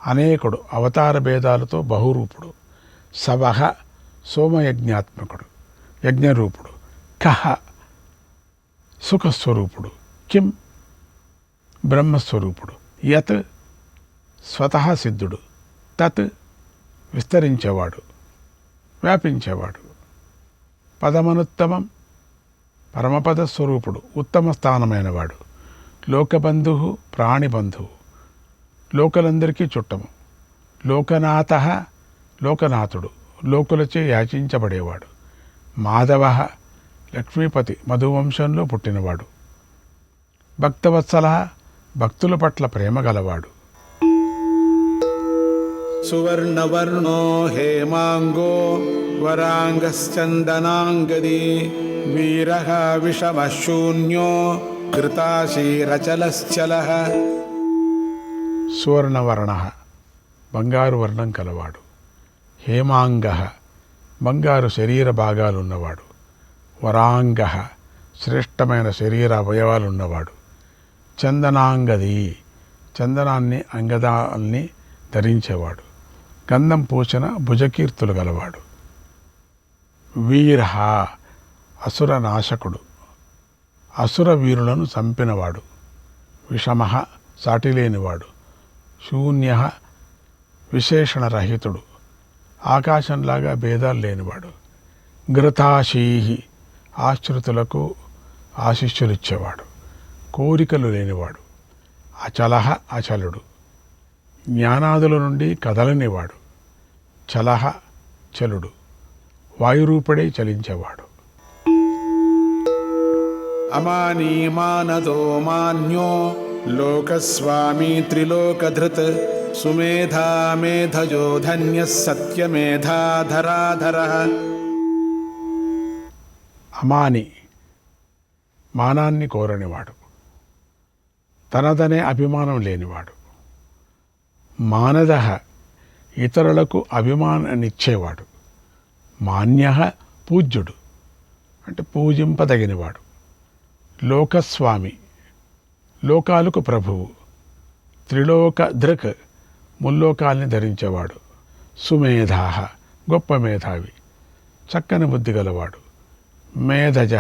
అనేకుడు, అవతార భేదాలతో బహురూపుడు. సవః, సోమయజ్ఞాత్మకుడు, యజ్ఞరూపుడు. కః, సుఖస్వరూపుడు. కిం, బ్రహ్మస్వరూపుడు. యత్, స్వతః సిద్ధుడు. తత్, విస్తరించేవాడు, వ్యాపించేవాడు. పదమనుత్తమం, పరమపద స్వరూపుడు, ఉత్తమ స్థానమైనవాడు. లోకబంధు, ప్రాణిబంధువు, లోకలందరికీ చుట్టము. లోకనాథ, లోకనాథుడు, లోకులచే యాచించబడేవాడు. మాధవ, లక్ష్మీపతి, మధువంశంలో పుట్టినవాడు. భక్తవత్సల, భక్తుల పట్ల ప్రేమ గలవాడు. సువర్ణవర్ణో హేమాంగో వరాంగశ్చందనాంగది వీరః విషమశూన్యో కృతాశీరచలశ్చలః. సువర్ణవర్ణ, బంగారు వర్ణం కలవాడు. హేమాంగ, బంగారు శరీర భాగాలున్నవాడు. వరాంగ, శ్రేష్టమైన శరీర అవయవాలున్నవాడు. చందనాంగది, చందనాన్ని అంగదాల్ని ధరించేవాడు. గంధం పూసిన భుజకీర్తులు గలవాడు. వీర, అసుర నాశకుడు, అసుర వీరులను చంపినవాడు. విషమ, సాటిలేనివాడు. శూన్య, విశేషణరహితుడు, ఆకాశంలాగా భేదాలు లేనివాడు. ఘృతాశీహి, ఆశ్రితులకు ఆశిష్యులిచ్చేవాడు. కోరికలు లేనివాడు. అచలహ, అచలుడు, జ్ఞానాదుల నుండి కదలనివాడు. చలహ, చలుడు, వాయురూపుడై చలించేవాడు. అమానీమానదో మాన్యో లోకస్వామీ త్రిలోకధృత్ సుమేధా మేధజో ధన్యః సత్యమేధాధరాధరః. అమాని, మానాన్ని కోరనివాడు, తనదనే అభిమానం లేనివాడు. మానద, ఇతరులకు అభిమానాన్నిచ్చేవాడు. మాన్య, పూజ్యుడు, అంటే పూజింపదగినవాడు. లోకస్వామి, లోకాలకు ప్రభువు. త్రిలోక దృక్, ముల్లోకాల్ని ధరించేవాడు. సుమేధా, గొప్ప మేధావి, చక్కని బుద్ధి గలవాడు. మేధజ,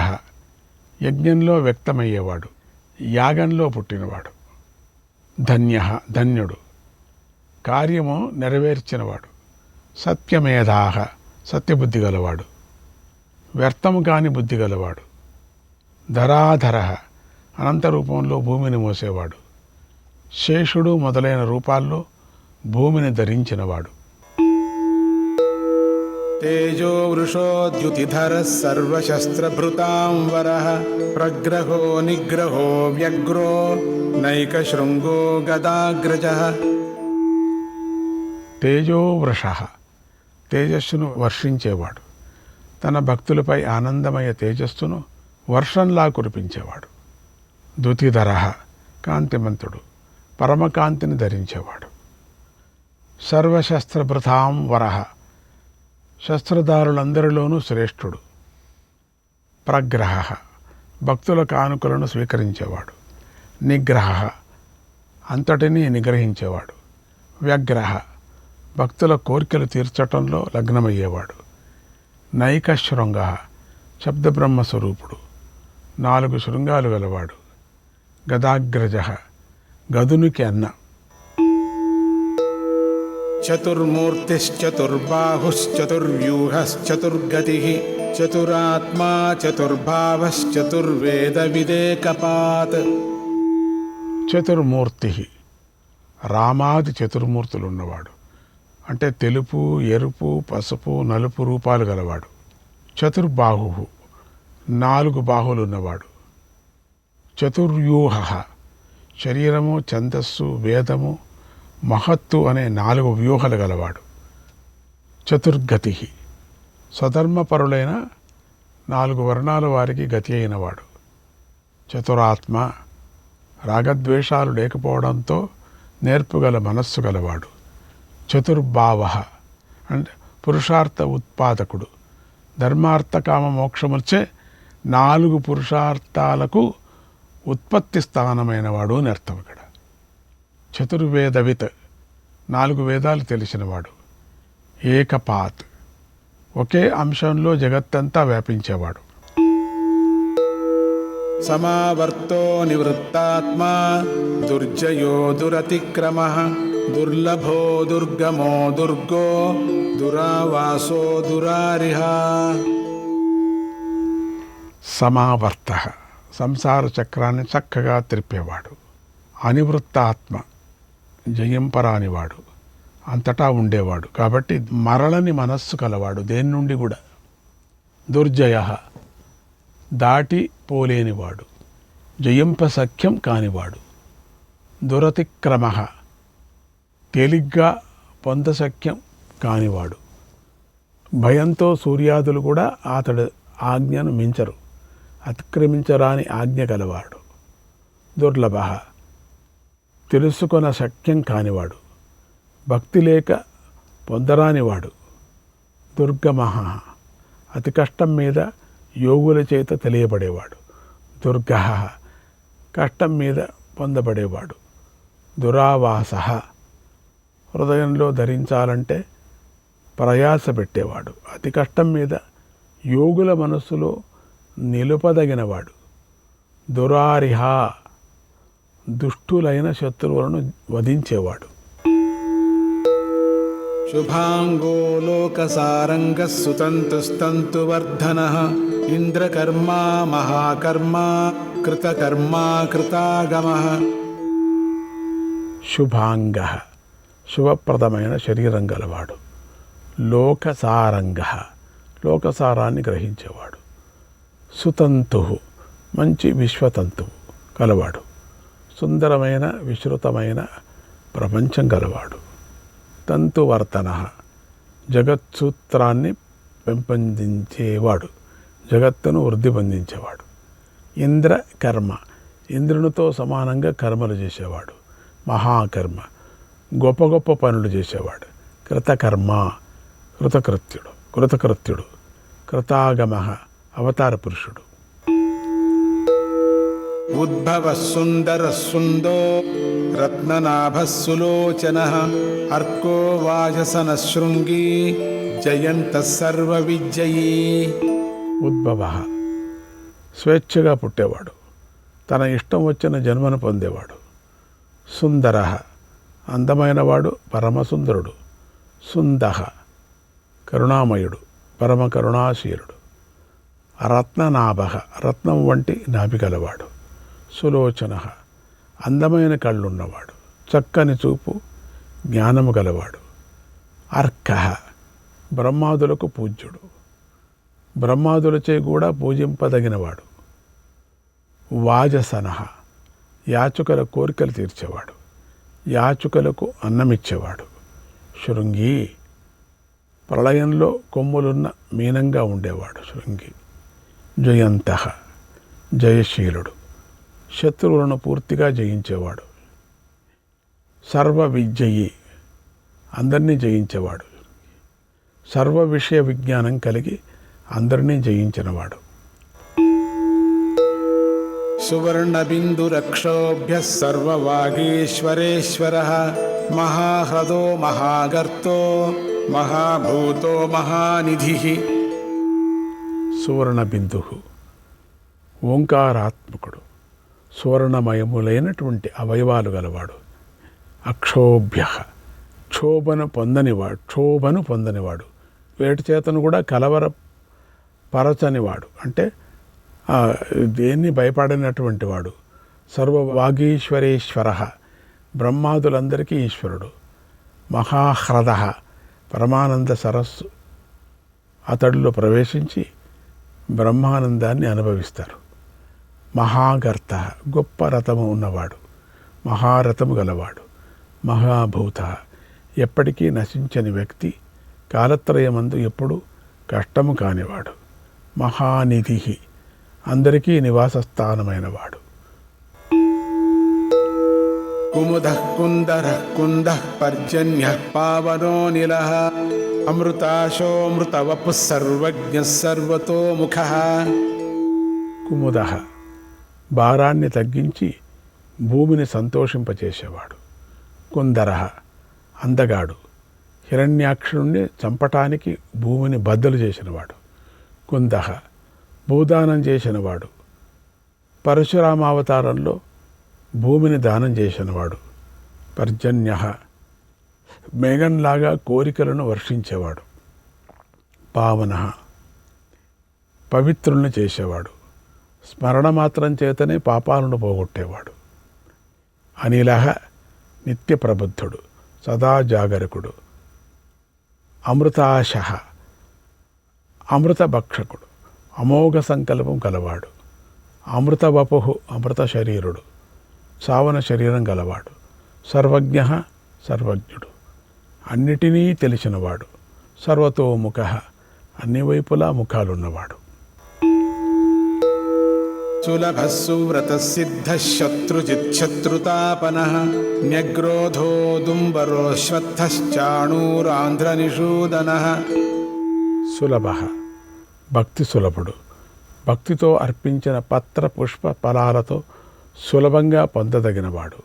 యజ్ఞంలో వ్యక్తమయ్యేవాడు, యాగంలో పుట్టినవాడు. ధన్య, ధన్యుడు, కార్యము నెరవేర్చినవాడు. సత్యమేధా, సత్యబుద్ధి గలవాడు, వ్యర్థము కాని బుద్ధి గలవాడు. ధరాధర, అనంత రూపంలో భూమిని మోసేవాడు. శేషుడు మొదలైన రూపాల్లో భూమిని ధరించినవాడు. తేజో వృషోద్యుతిధరః సర్వశస్త్రభృతాంవరః ప్రగ్రహో నిగ్రహో వ్యగ్రో నైకశృంగో గదాగ్రజః. తేజోవృష, తేజస్సును వర్షించేవాడు. తన భక్తులపై ఆనందమయ తేజస్సును వర్షంలా కురిపించేవాడు. ద్యుతిధర, కాంతిమంతుడు, పరమకాంతిని ధరించేవాడు. సర్వశస్త్రభృతాం వరః, శస్త్రధారులందరిలోనూ శ్రేష్ఠుడు. ప్రగ్రహ, భక్తుల కానుకలను స్వీకరించేవాడు. నిగ్రహ, అంతటినీ నిగ్రహించేవాడు. వ్యగ్రహ, భక్తుల కోరికలు తీర్చటంలో లగ్నమయ్యేవాడు. నైకశృంగ, శబ్దబ్రహ్మస్వరూపుడు, 4 శృంగాలు గలవాడు. గదాగ్రజ, గదునికి అన్న. చతుర్మూర్తిశ్చతుర్బాహుశ్చతుర్వ్యూహశ్చతుర్గతిః చతురాత్మా చతుర్భావశ్చతుర్వేద విదేకపాత్. చతుర్మూర్తి, రామాది చతుర్మూర్తులున్నవాడు, అంటే తెలుపు, ఎరుపు, పసుపు, నలుపు రూపాలు గలవాడు. చతుర్బాహు, 4 బాహులున్నవాడు. చతుర్వ్యూహ, శరీరము, ఛందస్సు, వేదము మహత్తు అనే 4 వ్యూహాలు గలవాడు. చతుర్గతి, స్వధర్మపరులైన 4 వర్ణాల వారికి గతి అయినవాడు. చతురాత్మ, రాగద్వేషాలు లేకపోవడంతో నేర్పుగల మనస్సు గలవాడు. చతుర్భావ అంటే పురుషార్థ ఉత్పాదకుడు, ధర్మార్థ కామ మోక్షములచే 4 పురుషార్థాలకు ఉత్పత్తి స్థానమైన వాడు అని అర్థం ఇక్కడ. చతుర్వేదవిత్, 4 వేదాలు తెలిసినవాడు. ఏకపాత్, ఒకే అంశంలో జగత్తంతా వ్యాపించేవాడు. సమావర్తో నివృత్తాత్మా దుర్జయో దురతిక్రమః దుర్లభో దుర్గమో దుర్గో దురావాసో దురారిహ. సమావర్త, సంసార చక్రాన్ని చక్కగా త్రిప్పేవాడు. అనివృత్తాత్మ, జయింపరానివాడు, అంతటా ఉండేవాడు కాబట్టి మరలని మనస్సు కలవాడు దేని నుండి కూడా. దుర్జయ, దాటి పోలేనివాడు, జయింప సఖ్యం కానివాడు. దురతిక్రమ, తేలిగ్గా పొందసఖ్యం కానివాడు. భయంతో సూర్యాదులు కూడా అతడు ఆజ్ఞను మించరు, అతిక్రమించరాని ఆజ్ఞ కలవాడు. దుర్లభ, తెలుసుకొన శక్యం కానివాడు, భక్తి లేక పొందరానివాడు. దుర్గమ, అతి కష్టం మీద యోగుల చేత తెలియబడేవాడు. దుర్గ, కష్టం మీద పొందబడేవాడు. దురావాస, హృదయంలో ధరించాలంటే ప్రయాస పెట్టేవాడు. అతి కష్టం మీద యోగుల మనస్సులో నిలుపదగినవాడు. దురారిహ, దుష్టులైన శత్రువులను వధించేవాడు. శుభాంగో లోకసారంగః సుతంతుస్తంతువర్ధనః ఇంద్రకర్మా మహాకర్మా కృతకర్మా కృతాగమః. శుభాంగ, శుభప్రదమైన శరీరం గలవాడు. లోకసారంగ, లోకసారాన్ని గ్రహించేవాడు. సుతంతు, మంచి విశ్వతంతువు కలవాడు. సుందరమైన విశ్రుతమైన ప్రపంచం గలవాడు. తంతువర్తన, జగత్సూత్రాన్ని పెంపొందించేవాడు, జగత్తును వృద్ధి పొందించేవాడు. ఇంద్ర కర్మ, ఇంద్రునితో సమానంగా కర్మలు చేసేవాడు. మహాకర్మ, గొప్ప గొప్ప పనులు చేసేవాడు. కృతకర్మ, కృతకృత్యుడు. కృతాగమ, అవతార పురుషుడు. ఉద్భవ సుందర సుందో రత్ననాభ సులోచన అర్కో వాజసన శృంగీ జయంత సర్వ విజయీ. ఉద్భవ, స్వేచ్ఛగా పుట్టేవాడు, తన ఇష్టం వచ్చిన జన్మను పొందేవాడు. సుందర, అందమైనవాడు, పరమసుందరుడు. సుంద, కరుణామయుడు, పరమ కరుణాశీలుడు. రత్ననాభ, రత్నం వంటి నాభి గలవాడు. సులోచన, అందమైన కళ్ళున్నవాడు, చక్కని చూపు, జ్ఞానము గలవాడు. అర్క, బ్రహ్మాదులకు పూజ్యుడు, బ్రహ్మాదులచే కూడా పూజింపదగినవాడు. వాజసన, యాచుకల కోరికలు తీర్చేవాడు, యాచుకలకు అన్నమిచ్చేవాడు. శృంగి, ప్రళయంలో కొమ్ములున్న మీనంగా ఉండేవాడు శృంగి. జయంత, జయశీలుడు, శత్రువులను పూర్తిగా జయించేవాడు. సర్వ విజయీ, అందరినీ జయించేవాడు. సర్వ విషయ విజ్ఞానం కలిగి అందరినీ జయించినవాడు. సువర్ణబిందురక్షోభ్య సర్వవాగీశ్వరేశ్వర మహాహ్రదో మహాగర్తో మహాభూతో మహానిధి. సువర్ణబిందు, ఓంకారాత్మకుడు, సువర్ణమయములైనటువంటి అవయవాలు గలవాడు. అక్షోభ్య, క్షోభను పొందనివాడు, వేటి చేతను కూడా కలవరపరచనివాడు, అంటే దేన్ని భయపడినటువంటి వాడు. సర్వవాగీశ్వరేశ్వర, బ్రహ్మాదులందరికీ ఈశ్వరుడు. మహాహ్రద, పరమానంద సరస్సు అతడిలో ప్రవేశించి బ్రహ్మానందాన్ని అనుభవిస్తారు. మహాగర్త, గొప్ప రథము ఉన్నవాడు, మహారథము గలవాడు. మహాభూత, ఎప్పటికీ నశించని వ్యక్తి, కాలత్రయమందు ఎప్పుడు కష్టము కానివాడు. మహానిధి, అందరికీ నివాస స్థానమైనవాడు. కుముదః కుందరః కుందః పర్జన్యః పావనో నిలః అమృతాశోమృతవపుః సర్వజ్ఞః సర్వతోముఖః. కుముదః, భారాన్ని తగ్గించి భూమిని సంతోషింపచేసేవాడు. కుందరః, అందగాడు, హిరణ్యాక్షుణ్ణి చంపటానికి భూమిని బద్దలు చేసినవాడు. కుందః, భూదానం చేసినవాడు. పరశురామావతారంలో భూమిని దానం చేసినవాడు. పర్జన్యః, మేఘంలాగా కోరికలను వర్షించేవాడు. పావనః, పవిత్రుల్ని చేసేవాడు. స్మరణ మాత్రం చేతనే పాపాలను పోగొట్టేవాడు. అనిలః, నిత్య ప్రబుద్ధుడు, సదా జాగరకుడు. అమృతాశః, అమృత భక్షకుడు, అమోఘ సంకల్పం గలవాడు. అమృతవపుః, అమృత శరీరుడు, సావన శరీరం గలవాడు. సర్వజ్ఞః, సర్వజ్ఞుడు, అన్నిటినీ తెలిసినవాడు. సర్వతోముఖః, అన్ని వైపులా ముఖాలున్నవాడు. సులభः సువ్రతः సిద్ధः శత్రుజిత్ శత్రుతాపనః న్యగ్రోధోదుంబరో శ్వత్థశ్చాణూరాంధ్రనిషూదనః. సులభః, భక్తి సులభుడు, భక్తితో అర్పించిన పత్ర పుష్ప ఫలాలతో సులభంగా పొందదగినవాడు.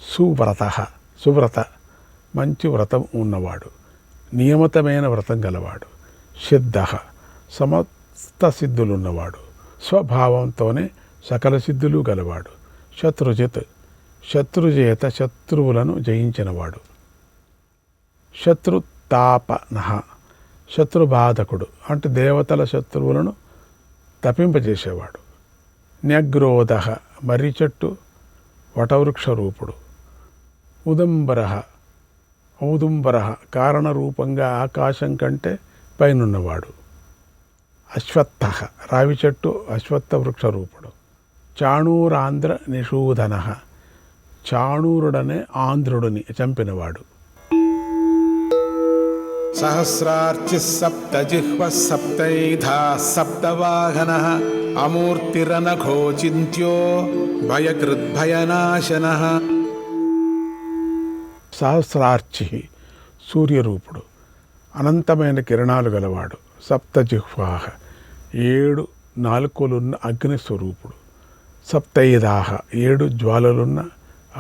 సువ్రతః, సువ్రత, మంచి వ్రతం ఉన్నవాడు, నియమితమైన వ్రతం గలవాడు. సిద్ధః, సమస్త సిద్ధులున్నవాడు, స్వభావంతోనే సకల సిద్ధులు గలవాడు. శత్రుజిత్, శత్రుజేత శత్రువులను జయించినవాడు. శత్రుతాపనః, శత్రుబాధకుడు, అంటే దేవతల శత్రువులను తప్పింపజేసేవాడు. న్యగ్రోధః, మర్రి చెట్టు వటవృక్ష రూపుడు. ఉదంబరః, ఔదుంబరః, కారణరూపంగా ఆకాశం కంటే పైనున్నవాడు. అశ్వత్థః, రావి చెట్టు అశ్వత్థ వృక్ష రూపుడు. చాణూరాంధ్ర నిషూదనః, చాణూరుడనే ఆంధ్రుడిని చంపినవాడు. సహస్రార్చిః సప్తజిహ్వः సప్తైధాः సప్తవాహనः అమూర్తిరనఘోచింత్యో భయకృద్భయనాశనః. సహస్రార్చి, సూర్యరూపుడు, అనంతమైన కిరణాలు గలవాడు. సప్తజిహ్వాః, 7 నాలుకలున్న అగ్నిస్వరూపుడు. సప్తైదాః, 7 జ్వాలలున్న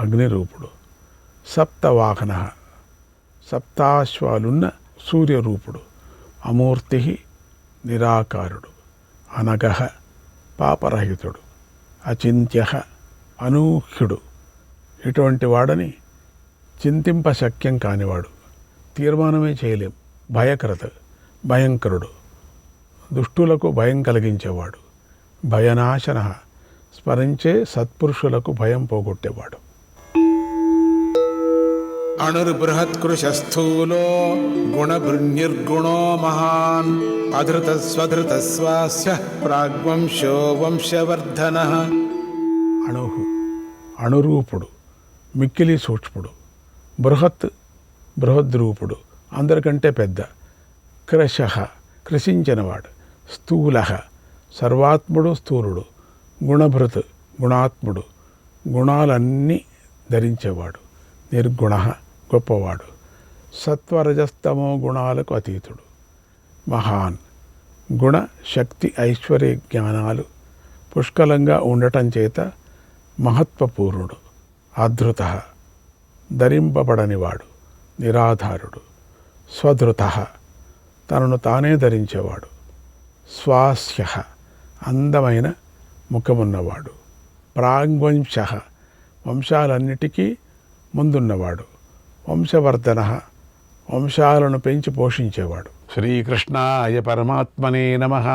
అగ్నిరూపుడు. సప్తవాహనః, సప్తాశ్వాలున్న సూర్యరూపుడు. అమూర్తి, నిరాకారుడు. అనగః, పాపరహితుడు. అచింత్యః, అనూహ్యుడు, ఇటువంటి వాడని చింతింప శక్యం కానివాడు, తీర్మానమే చేయలేం. భయకృత, భయంకరుడు, దుష్టులకు భయం కలిగించేవాడు. భయనాశనః, స్మరించే సత్పురుషులకు భయం పోగొట్టేవాడు. అణుర్బృహత్కృశస్థూలో గుణభృన్నిర్గుణో మహాన్ అధృతస్వధృతస్వాస్య ప్రాగ్వంశో వంశవర్ధనః. అణుహు, అణురూపుడు, మిక్కిలి సూక్ష్ముడు. బృహత్, బృహద్రూపుడు, అందరికంటే పెద్ద. క్రశః, కృషించినవాడు. స్థూలః, సర్వాత్ముడు, స్థూలుడు. గుణభృత్, గుణాత్ముడు, గుణాలన్నీ ధరించేవాడు. నిర్గుణః, గొప్పవాడు. సత్వరజస్తమో గుణాలకు అతీతుడు. మహాన్, గుణ శక్తి ఐశ్వర్య జ్ఞానాలు పుష్కలంగా ఉండటం చేత మహత్వపూర్ణుడు. అధృతః, ధరింపబడనివాడు, నిరాధారుడు. స్వధృతః, తనను తానే ధరించేవాడు. స్వాస్యః, అందమైన ముఖమున్నవాడు. ప్రాగ్వంశః, వంశాలన్నిటికీ ముందున్నవాడు. వంశవర్ధనః, వంశాలను పెంచి పోషించేవాడు. శ్రీకృష్ణాయ పరమాత్మనే నమః.